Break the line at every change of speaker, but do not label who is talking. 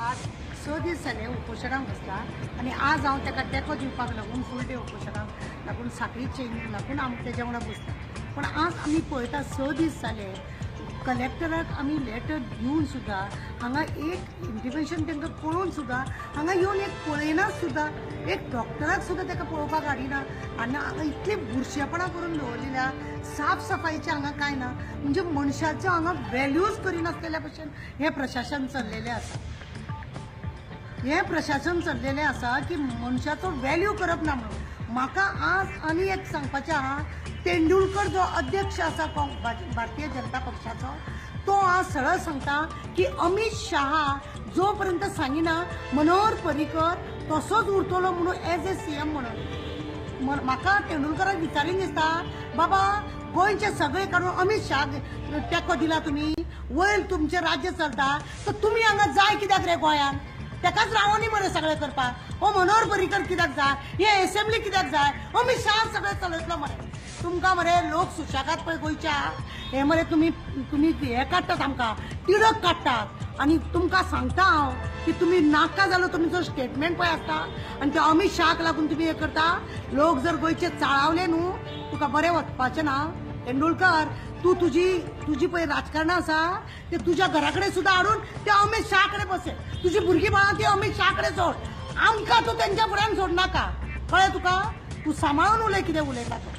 आज 6 दीस जाले उपोशणाक बसला आणि आज हांव ताका तेंको दिवपाक लागून फूल डे उपोशणाक लागून साखळी चेंज लागून हांव तेज्या वांगडा बसला. पण आज आमी पळयता 6 दीस जाले कलेक्टराक आमी लेटर दिवन सुद्दां हांगा एक इंटिमेशन तांकां कळोवन सुद्दां हांगा येवन एक पळयनात सुद्दां, एक डॉक्टराक सुद्दां ताका पळोवपाक हाडिना. आनी हांगा इतली बुरशेपणां करून दवरलेल्या, साफ सफाईचें हांगा कांय ना. म्हणजे मनशाचो हांगा व्हॅल्यूज करिनासलेल्या भशेन हें प्रशासन चल्लेलें आसा. हें प्रशासन चल्लेलें आसा की मनशाचो व्हॅल्यू करप ना म्हणून. म्हाका आज आनी एक सांगपाचें आहा, तेंडुलकर जो अध्यक्ष आसा भारतीय जनता पक्षाचो, तो आज सरळ सांगता की अमित शहा जो पर्यंत सांगिना मनोहर पर्रीकर तसोच उरतलो म्हणून एज ए सीएम म्हणून. म्हाका तेंडुलकराक विचारीन दिसता, बाबा गोंयचे सगळे काडून अमित शहा तेको दिला तुमी, वयर तुमचें राज्य चलता, तर तुमी हांगा जाय कित्याक रे गोंयान? तेकाच रावोनी मरे सगळें करपाक. हो मनोहर पर्रीकर कित्याक जाय? हे असेंब्ली कित्याक जाय? अमित शहा सगळें चलयतलो मरे. तुमकां मरे लोक सुशागात पळय गोंयच्या, हे मरे तुमी हे काडटात, आमकां तिडक काडटात. आनी तुमकां सांगता हांव की तुमी नाका जालो तुमचो स्टेटमेंट पळय आसता आनी त्या अमित शहाक लागून तुमी हे करता. लोक जर गोंयचे चाळावले न्हू, तुका बरें वचपाचें ना. तेंडुलकर, तूं तुजी पळय राजकारणां आसा ते तुज्या घरा कडेन सुद्दां हाडून ते अमित शहा कडेन बसय. तुजी भुरगीं बाळां ती अमित शहा कडेन सोड. आमकां तूं तेंच्या फुड्यान सोडनाका, कळ्ळें तुका? तूं सांबाळून उलय कितें उलयता तो.